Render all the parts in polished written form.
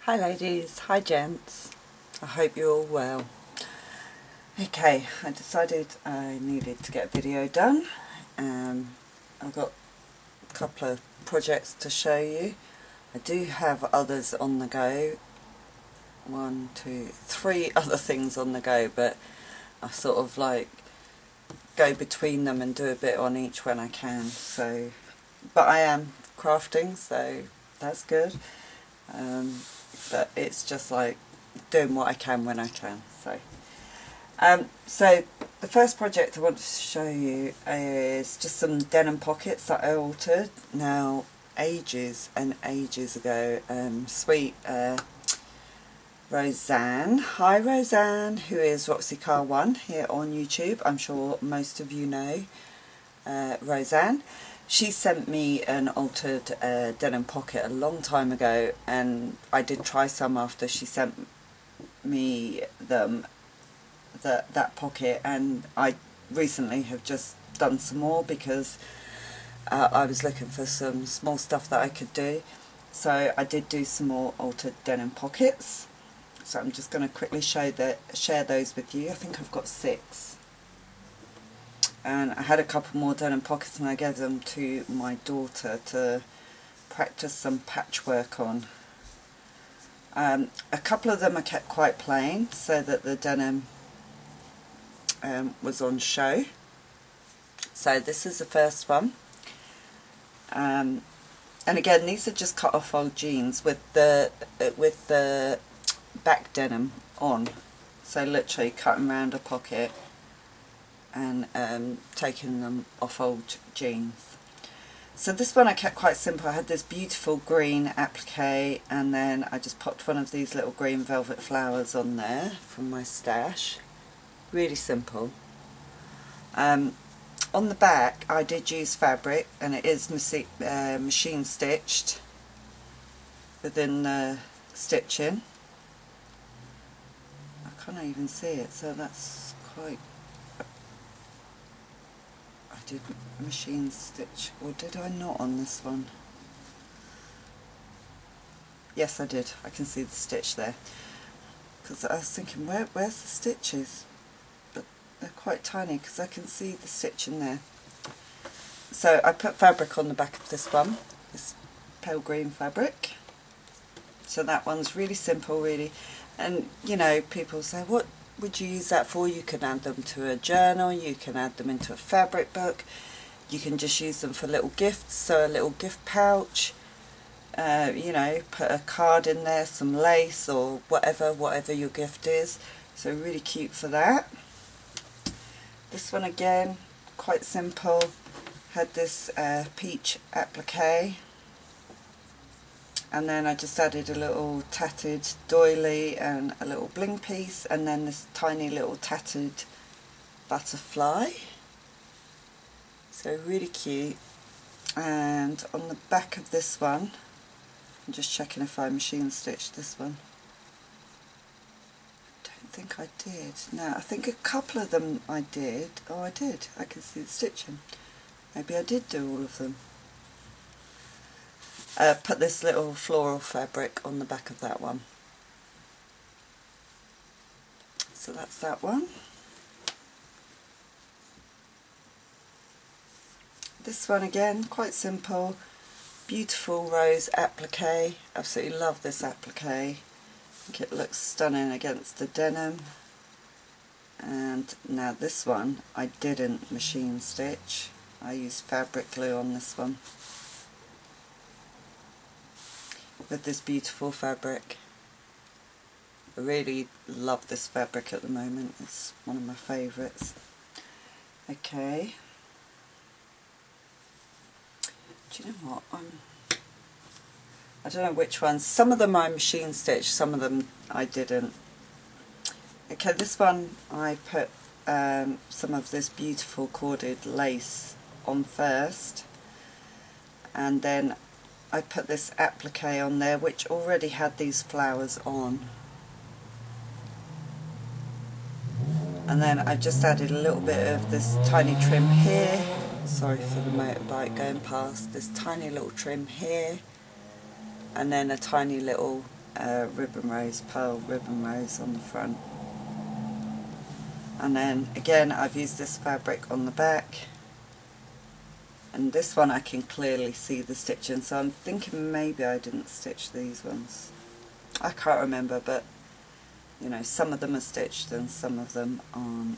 Hi ladies, hi gents, I hope you're all well. Okay, I decided I needed to get a video done. I've got a couple of projects to show you. I do have others on the go, 1, 2, 3 other things on the go, but I sort of like go between them and do a bit on each when I can. So, but I am crafting, so that's good. But it's just like doing what I can when I can. So the first project I want to show you is just some denim pockets that I altered now ages and ages ago. Sweet Roseanne, hi Roseanne, who is Roxy Car 1 here on YouTube. I'm sure most of you know Roseanne. She sent me an altered denim pocket a long time ago, and I did try some after she sent me that pocket, and I recently have just done some more because I was looking for some small stuff that I could do. So I did do some more altered denim pockets. So I'm just going to quickly share those with you. I think I've got 6. And I had a couple more denim pockets and I gave them to my daughter to practice some patchwork on. A couple of them I kept quite plain so that the denim was on show. So this is the first one. And again, these are just cut off old jeans with the back denim on. So literally cutting around a pocket and taking them off old jeans. So this one I kept quite simple. I had this beautiful green applique, and then I just popped one of these little green velvet flowers on there from my stash. Really simple. On the back I did use fabric, and it is machine stitched within the stitching. I can't even see it, so that's quite... I did machine stitch, or did I not on this one? Yes, I did. I can see the stitch there. Because I was thinking, where's the stitches? But they're quite tiny because I can see the stitch in there. So I put fabric on the back of this one, this pale green fabric. So that one's really simple, really. And you know, people say, what would you use that for? You can add them to a journal, you can add them into a fabric book, you can just use them for little gifts, so a little gift pouch, you know, put a card in there, some lace or whatever your gift is. So really cute for that. This one again, quite simple, had this peach applique, and then I just added a little tattered doily and a little bling piece, and then this tiny little tattered butterfly. So really cute. And on the back of this one, I'm just checking if I machine stitched this one. I don't think I did. No, I think a couple of them I did. Oh, I did. I can see the stitching. Maybe I did do all of them. Put this little floral fabric on the back of that one. So that's that one. This one again, quite simple, beautiful rose applique. Absolutely love this applique. I think it looks stunning against the denim. And now this one I didn't machine stitch. I used fabric glue on this one, with this beautiful fabric. I really love this fabric at the moment. It's one of my favourites. Okay. Do you know what? I don't know which ones. Some of them I machine stitched, some of them I didn't. Okay, this one I put some of this beautiful corded lace on first, and then I put this applique on there which already had these flowers on, and then I just added a little bit of this tiny trim here. Sorry for the motorbike going past. This tiny little trim here, and then a tiny little ribbon rose, pearl ribbon rose on the front. And then again I've used this fabric on the back, and this one I can clearly see the stitching, so I'm thinking maybe I didn't stitch these ones. I can't remember, but you know, some of them are stitched and some of them aren't.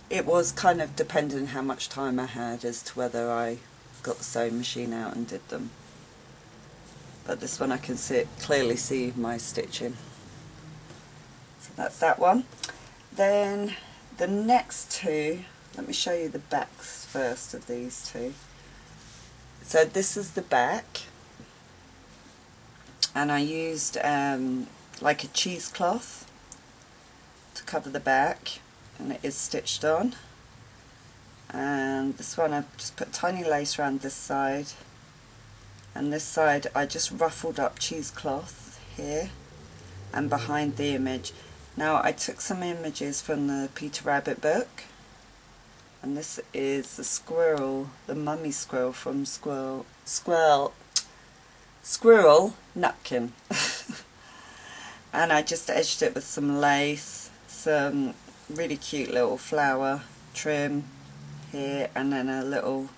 It was kind of depending how much time I had as to whether I got the sewing machine out and did them. But this one I can clearly see my stitching. So that's that one. Then the next two, let me show you the backs first of these two. So this is the back, and I used like a cheesecloth to cover the back, and it is stitched on. And this one I've just put tiny lace around this side, and this side I just ruffled up cheesecloth here and behind the image. Now I took some images from the Peter Rabbit book, and this is the squirrel, the mummy squirrel from Squirrel Nutkin. And I just edged it with some lace, some really cute little flower trim here, and then a little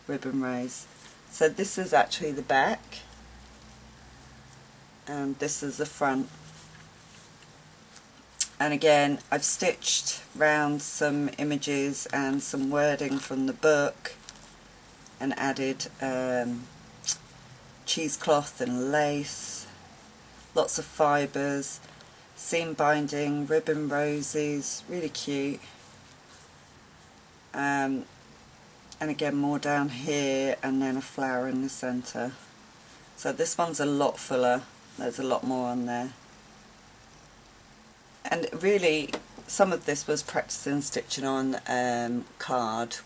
ribbon rose. So this is actually the back, and this is the front. And again, I've stitched round some images and some wording from the book, and added cheesecloth and lace, lots of fibres, seam binding, ribbon roses, really cute. And again more down here, and then a flower in the centre. So this one's a lot fuller, there's a lot more on there. And really, some of this was practicing stitching on card,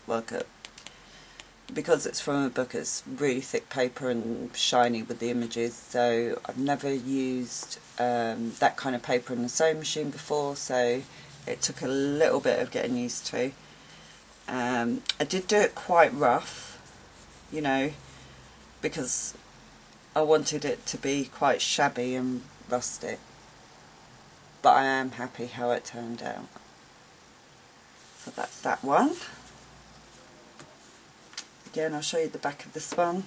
because it's from a book. It's really thick paper and shiny with the images, so I've never used that kind of paper in the sewing machine before, so it took a little bit of getting used to. I did do it quite rough, you know, because I wanted it to be quite shabby and rustic. But I am happy how it turned out. So that's that one. Again, I'll show you the back of this one.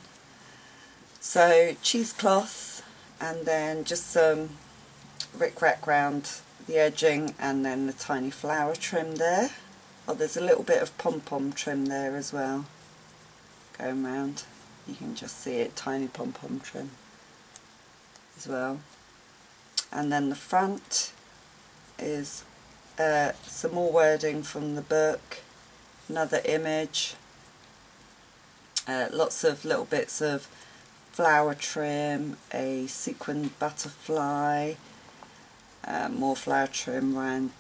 So cheesecloth, and then just some ric-rac round the edging, and then the tiny flower trim there. Oh, there's a little bit of pom-pom trim there as well, going round. You can just see it, tiny pom-pom trim as well. And then the front is some more wording from the book, another image, lots of little bits of flower trim, a sequined butterfly, more flower trim around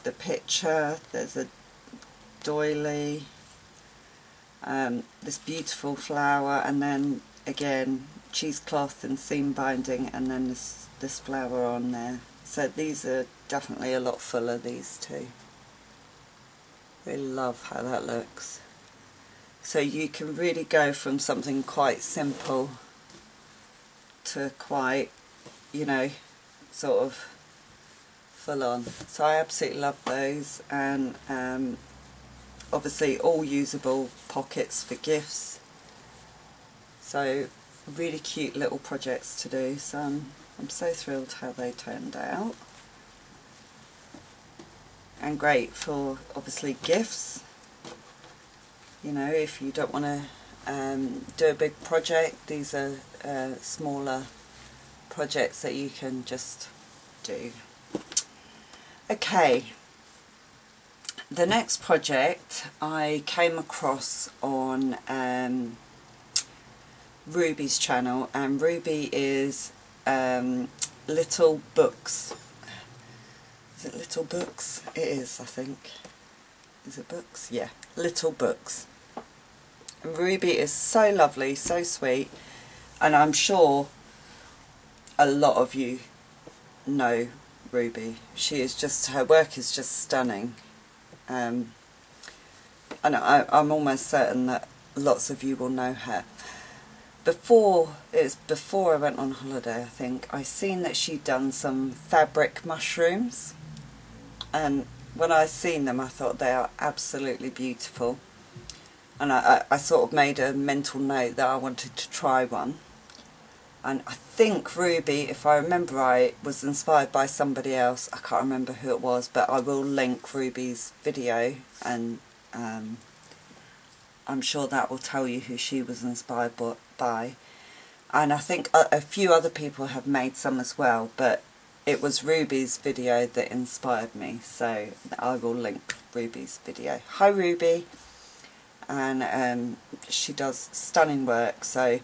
the picture. There's a doily, this beautiful flower, and then again cheesecloth and seam binding, and then this flower on there. So these are definitely a lot fuller, these two. Really love how that looks. So you can really go from something quite simple to quite, you know, sort of full on. So I absolutely love those, and obviously all usable pockets for gifts. So really cute little projects to do. So I'm so thrilled how they turned out, and great for obviously gifts. You know, if you don't want to do a big project, these are smaller projects that you can just do. Okay, the next project I came across on Ruby's channel, and Ruby is Little Books. Is it Little Books? It is, I think. Is it Books? Yeah, Little Books. And Ruby is so lovely, so sweet, and I'm sure a lot of you know Ruby. She is just, her work is just stunning. And I'm almost certain that lots of you will know her. before I went on holiday, I think, I seen that she'd done some fabric mushrooms, and when I seen them I thought they are absolutely beautiful, and I sort of made a mental note that I wanted to try one. And I think Ruby, if I remember right, was inspired by somebody else. I can't remember who it was, but I will link Ruby's video, and I'm sure that will tell you who she was inspired by. And I think a few other people have made some as well, but it was Ruby's video that inspired me, so I will link Ruby's video. Hi Ruby, and she does stunning work, so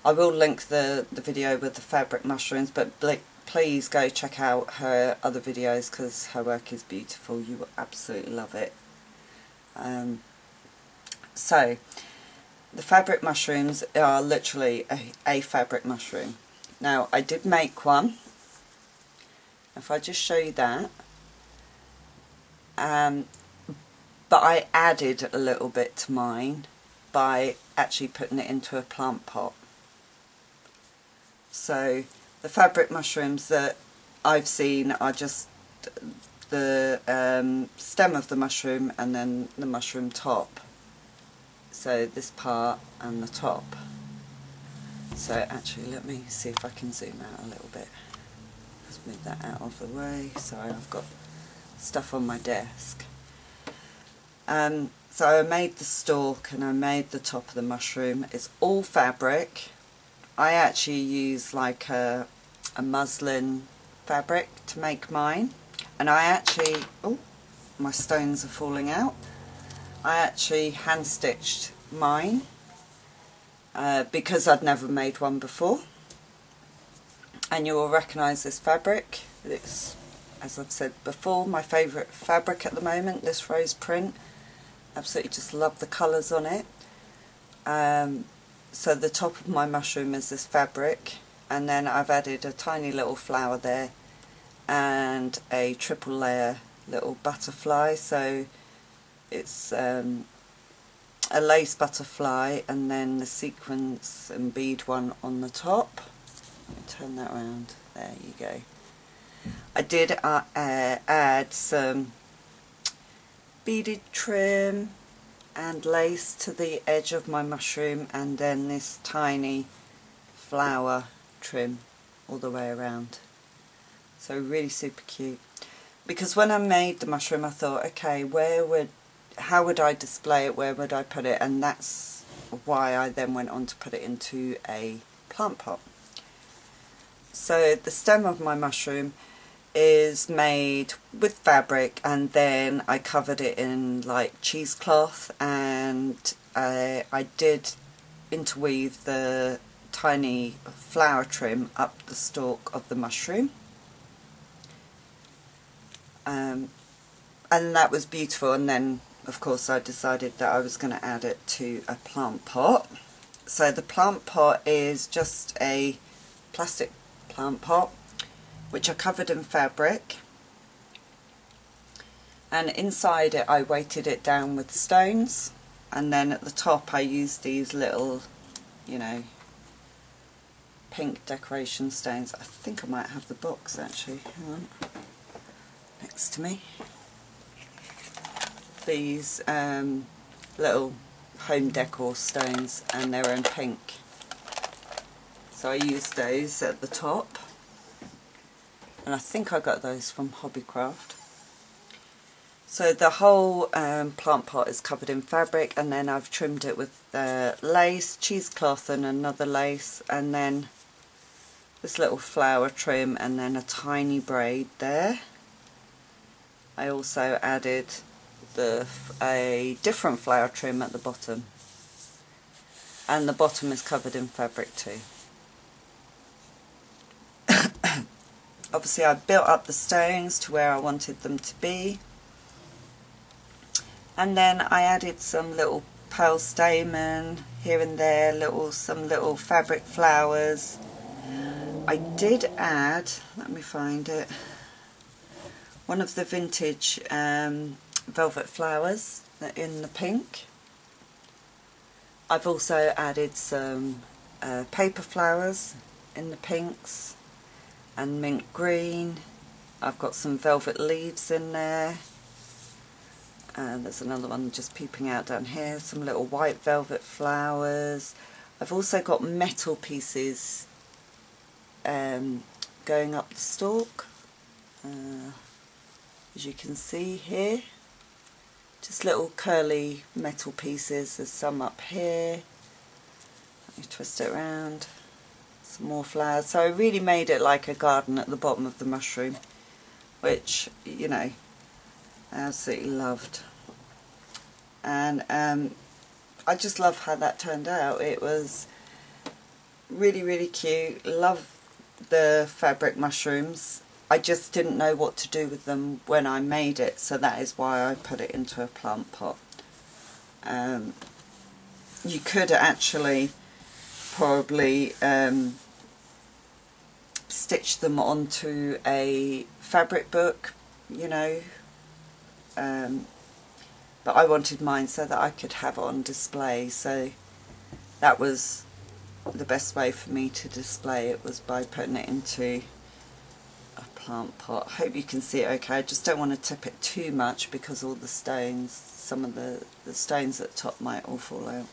I will link the video with the fabric mushrooms, but please go check out her other videos because her work is beautiful. You will absolutely love it. So the fabric mushrooms are literally a fabric mushroom. Now I did make one. If I just show you that, but I added a little bit to mine by actually putting it into a plant pot. So the fabric mushrooms that I've seen are just the stem of the mushroom and then the mushroom top. So this part and the top. So actually let me see if I can zoom out a little bit. Let's move that out of the way. Sorry, I've got stuff on my desk. So I made the stalk and I made the top of the mushroom. It's all fabric. I actually use like a muslin fabric to make mine, and I actually, oh, my stones are falling out. I actually hand stitched mine because I'd never made one before. And you will recognise this fabric. It's, as I've said before, my favourite fabric at the moment, this rose print. Absolutely just love the colours on it. So the top of my mushroom is this fabric, and then I've added a tiny little flower there and a triple layer little butterfly. So it's a lace butterfly and then the sequins and bead one on the top. Let me turn that around. There you go. I did add some beaded trim and lace to the edge of my mushroom, and then this tiny flower trim all the way around. So really super cute. Because when I made the mushroom I thought, okay, how would I display it, where would I put it, and that's why I then went on to put it into a plant pot. So the stem of my mushroom is made with fabric, and then I covered it in like cheesecloth, and I did interweave the tiny flower trim up the stalk of the mushroom, and that was beautiful. And then of course I decided that I was going to add it to a plant pot. So the plant pot is just a plastic plant pot which I covered in fabric, and inside it I weighted it down with stones, and then at the top I used these little, you know, pink decoration stones. I think I might have the box actually, hang on, next to me. These little home decor stones, and they're in pink. So I used those at the top. And I think I got those from Hobbycraft. So the whole plant pot is covered in fabric, and then I've trimmed it with lace, cheesecloth and another lace, and then this little flower trim, and then a tiny braid there. I also added a different flower trim at the bottom, and the bottom is covered in fabric too. Obviously I built up the stones to where I wanted them to be, and then I added some little pearl stamen here and there, some little fabric flowers. I did add, let me find it, one of the vintage velvet flowers in the pink. I've also added some paper flowers in the pinks and mint green. I've got some velvet leaves in there, and there's another one just peeping out down here, some little white velvet flowers. I've also got metal pieces going up the stalk, as you can see here, just little curly metal pieces. There's some up here. Let me twist it around. Some more flowers. So I really made it like a garden at the bottom of the mushroom, which, you know, I absolutely loved. And I just love how that turned out. It was really, really cute. Love the fabric mushrooms. I just didn't know what to do with them when I made it, so that is why I put it into a plant pot. You could actually probably stitch them onto a fabric book, you know, but I wanted mine so that I could have it on display, so that was the best way for me to display it, was by putting it into a plant pot. I hope you can see it okay. I just don't want to tip it too much because all the stones, some of the stones at the top might all fall out.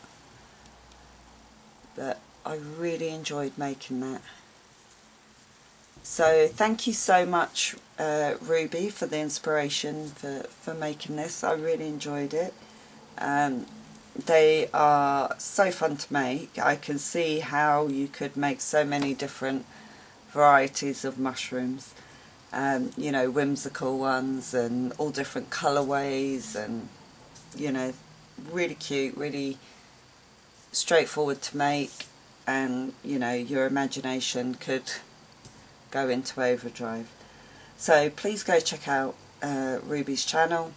But I really enjoyed making that. So thank you so much, Ruby, for the inspiration for making this. I really enjoyed it. They are so fun to make. I can see how you could make so many different varieties of mushrooms. You know, whimsical ones and all different colourways, and, you know, really cute, really straightforward to make, and, you know, your imagination could go into overdrive. So please go check out Ruby's channel,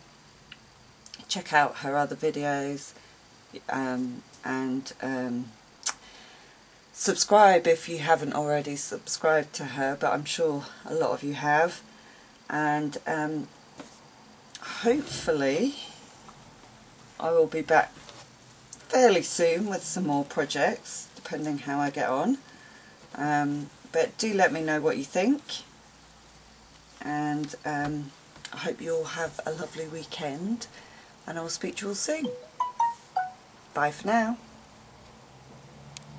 check out her other videos, and subscribe if you haven't already subscribed to her, but I'm sure a lot of you have. And hopefully I will be back fairly soon with some more projects, depending how I get on. But do let me know what you think, and I hope you all have a lovely weekend, and I will speak to you all soon. Bye for now.